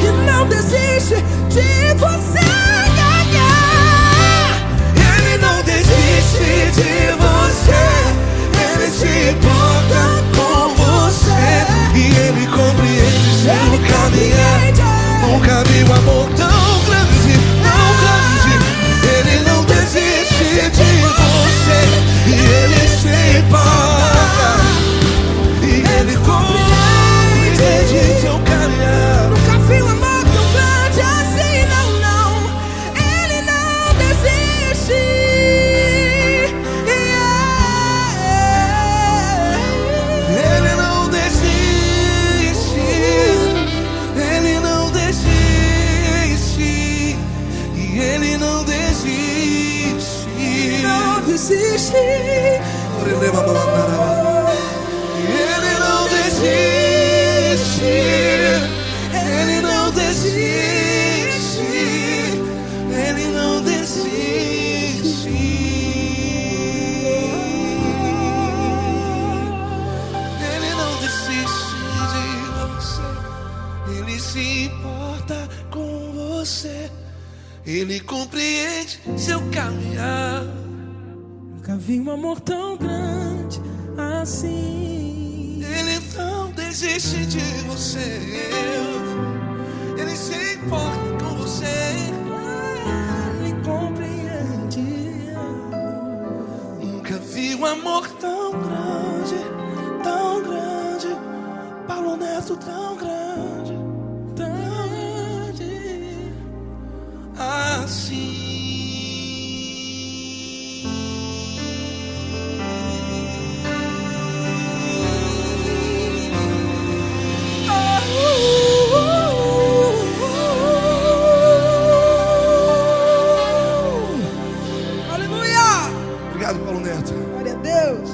E não desiste de você. Ele não desiste de você, Ele se importa com você, e Ele compreende seu caminhar. Nunca vi um amor tão grande, tão grande. Ele não desiste de você, e Ele se importa, e Ele compreende seu caminhar. Nunca vi um amor tão grande assim, não, não. Ele não desiste. Ele não desiste, Ele não desiste, e Ele não desiste. Não desiste. Ele não desiste, Ele não desiste, Ele não desiste. Ele não desiste de você, Ele se importa com você, Ele compreende seu caminhar. Nunca vi um amor tão grande assim. Ele não desiste de você, Ele se importa com você. Ele compreende. Nunca vi um amor tão grande, tão grande. Paulo Neto tão grande, tão grande assim. Aleluia! Obrigado, Paulo Neto. Glória a Deus.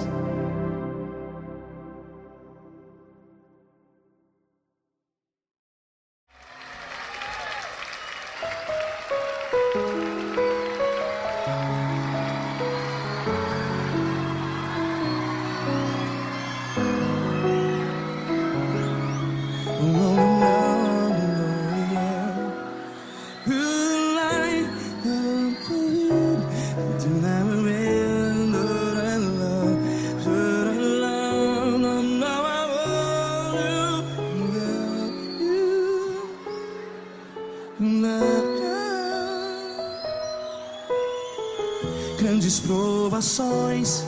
Grandes provações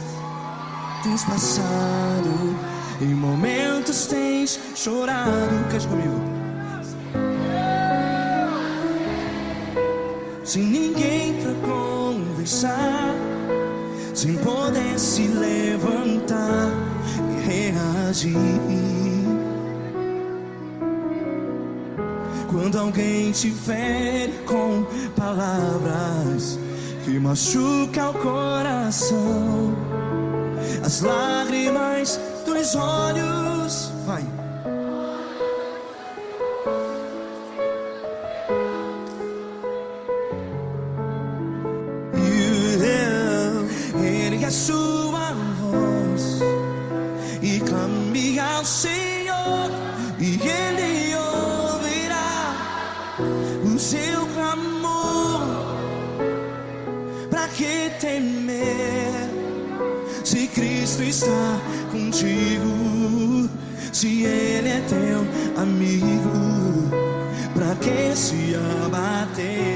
tens passado, em momentos tens chorado. Cante comigo. Sem ninguém pra conversar, sem poder se levantar. verdade. Quando alguém te fere com palavras que machucam o coração, as lágrimas dos olhos, vai. Ele é sua voz e clame ao Senhor, e Ele ouvirá o seu clamor. Pra que temer, se Cristo está contigo? Se Ele é teu amigo, pra que se abater?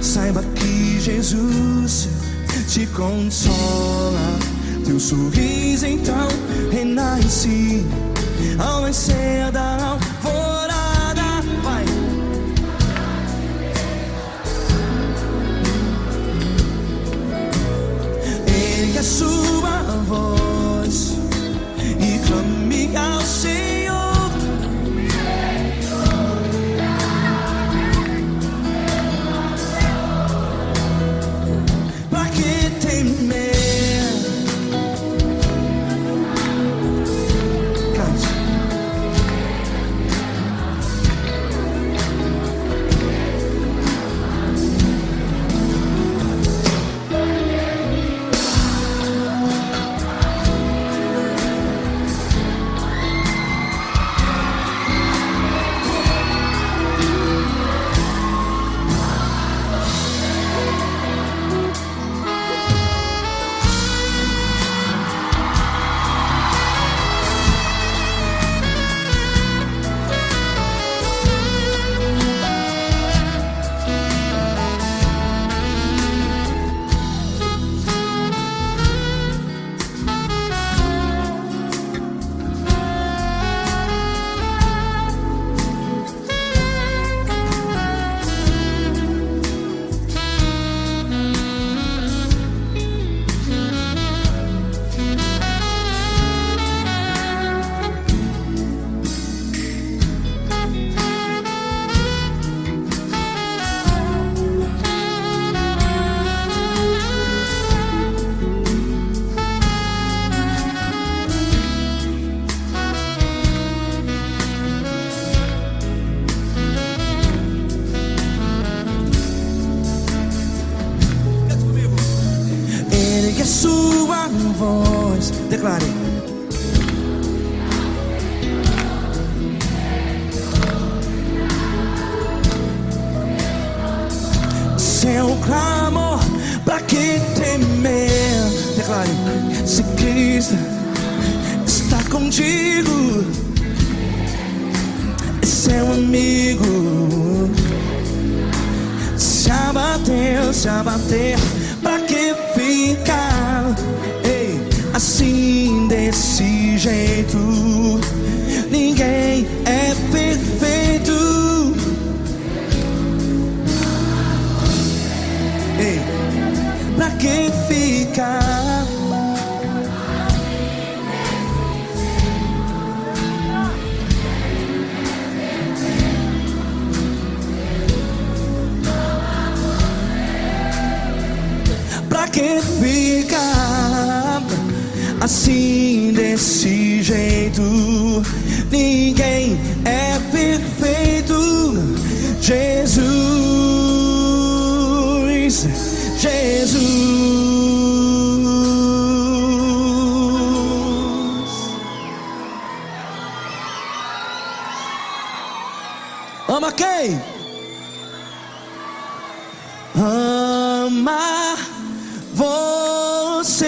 Saiba que Jesus te consola, teu sorriso então renasce ao nascer da alvorada. Vai. Ele é sua voz e clame ao Senhor. Que a sua voz declare. Seu clamor, pra que temer? Declare. Se Cristo está contigo, é seu amigo. Se abater, pra que ficar, ei, assim desse jeito? Ninguém é perfeito. Ei, pra que ficar? Pra que ficar assim desse jeito? Ninguém é perfeito. Jesus, Jesus. Ama quem? amar você.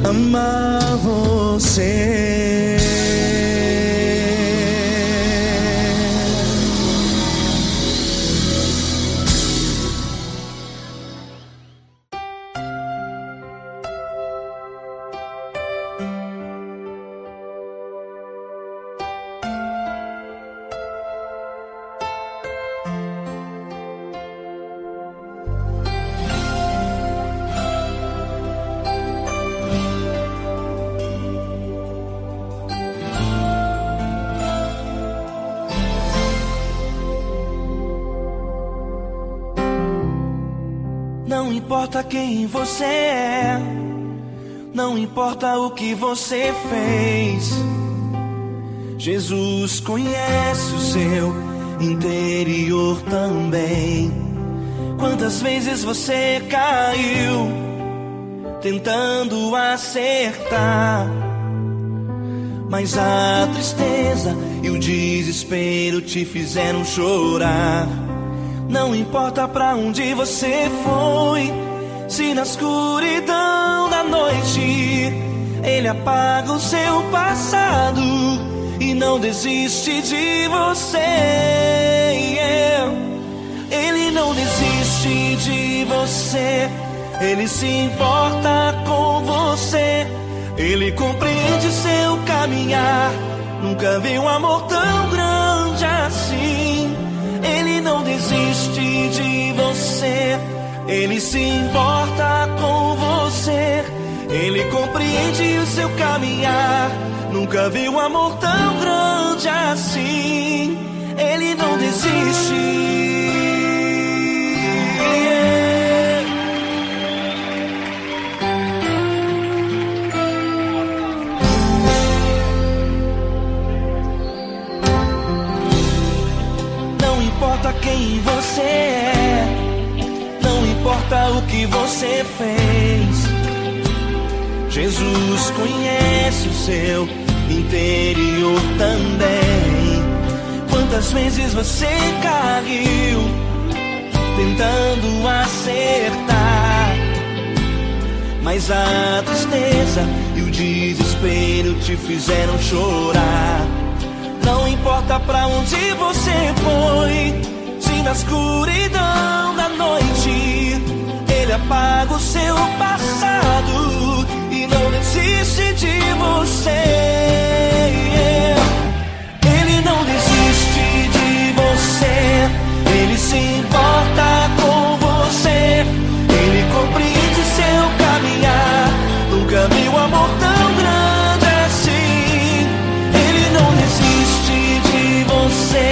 Amar você. Não importa quem você é, não importa o que você fez, Jesus conhece o seu interior também. Quantas vezes você caiu tentando acertar, mas a tristeza e o desespero te fizeram chorar. Não importa pra onde você foi, se na escuridão da noite Ele apaga o seu passado e não desiste de você. Ele não desiste de você, Ele se importa com você, Ele compreende seu caminhar. Nunca vi um amor tão grande assim. Ele não desiste de você, Ele se importa com você, Ele compreende o seu caminhar. Nunca vi um amor tão grande assim. Ele não desiste. Não importa quem você é, não importa o que você fez, Jesus conhece o seu interior também. Quantas vezes você caiu tentando acertar, mas a tristeza e o desespero te fizeram chorar. Não importa pra onde você foi, se na escuridão da noite Ele apaga o seu passado e não desiste de você. Ele não desiste de você, Ele se importa com você, Ele compreende seu caminhar. Nunca vi um amor tão grande assim. Ele não desiste de você,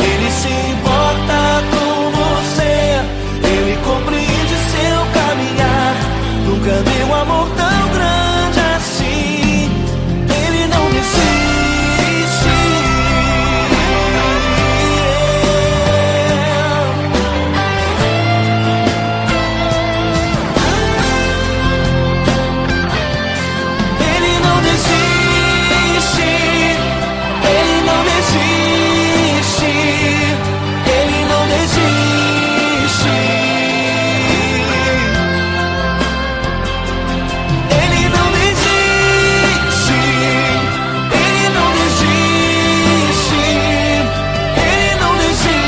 Ele se importa com você, Ele compreende seu caminhar. Nunca vi um amor tão grande assim. Ele não desiste. Ele não desiste. Ele não desiste. Ele não desiste. Ele não desiste. Ele não desiste. Ele não desiste.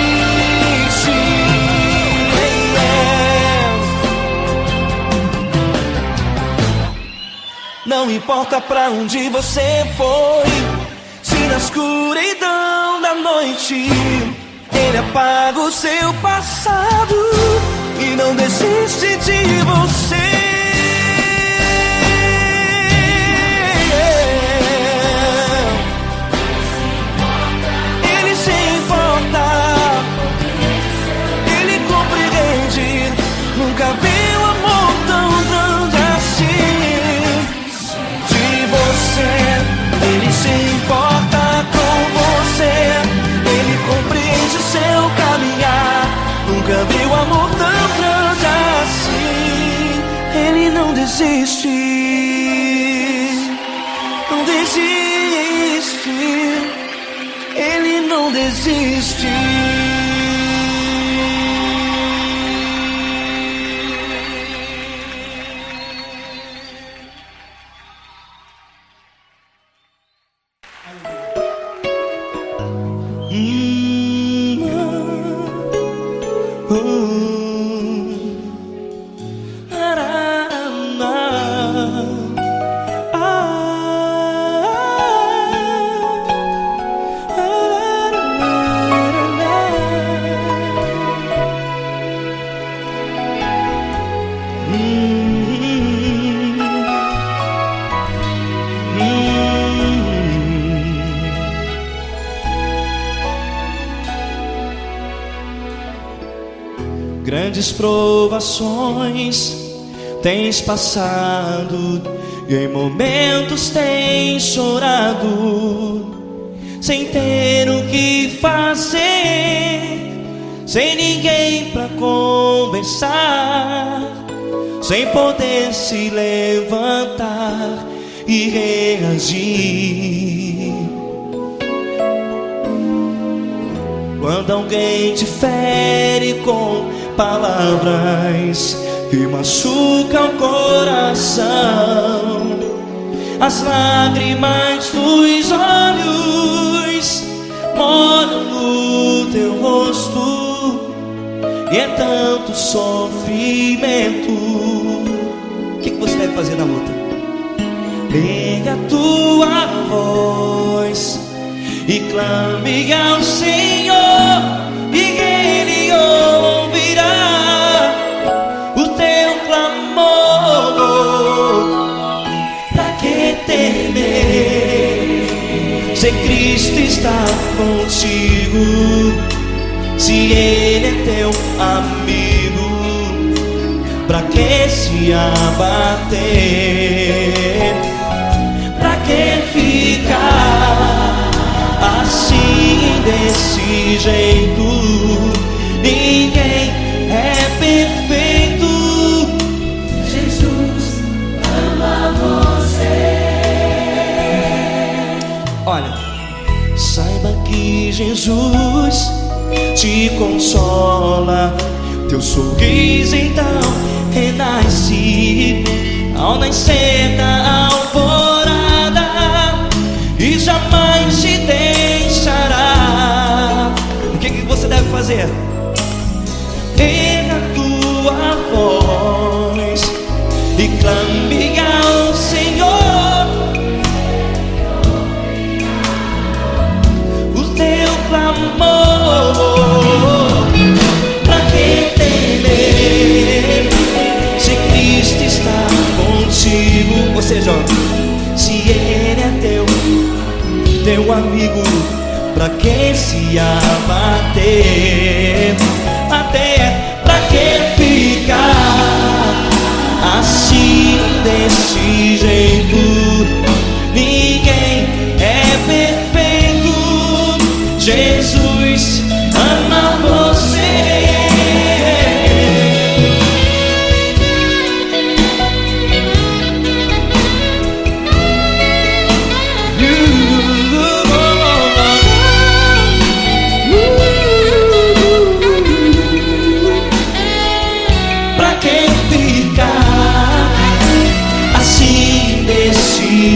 Não importa pra onde você foi, se na escuridão da noite Ele apaga o seu passado e não desiste de você. Ele se importa, Ele compreende. Nunca vi um amor tão grande assim. De você, Ele se importa com você, Ele compreende o seu caminhar. Ele não desiste. Grandes provações tens passado e em momentos tens chorado, sem ter o que fazer, sem ninguém pra conversar, sem poder se levantar e reagir. Quando alguém te fere com palavras que machucam o coração, as lágrimas dos olhos molham no teu rosto, e é tanto sofrimento. O que você deve fazer na luta? Pega a tua voz e clame ao Senhor, e Ele ouvirá o teu clamor. Pra que temer, se Cristo está contigo, se Ele é teu amigo? Pra que se abater? Pra que ficar assim, desse jeito? Ninguém é perfeito. Jesus ama você. Olha, saiba que Jesus te consola, teu sorriso então renasce ao nascer da alvorada, e jamais te deixará. O que você deve fazer? Erga a tua voz e clame ao Senhor, o teu clamor. Pra que temer, se Cristo está contigo? Ou seja, se Ele é teu amigo, pra que se abater? Até pra que ficar assim, desse jeito? Ninguém é perfeito. Jesus ama você.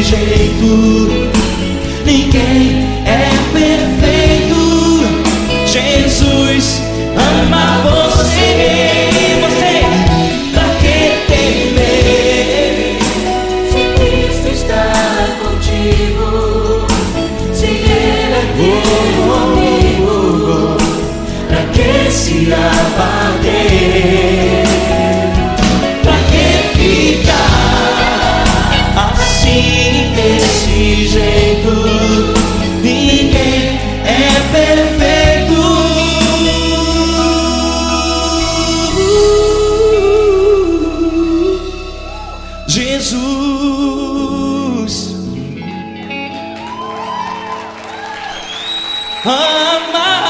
Jeito, ninguém é perfeito. Jesus ama você. Pra que temer, se Cristo está contigo, se Ele é teu amigo? Pra que se abater? Pra que ficar assim, desse jeito? Ninguém é perfeito. Jesus ama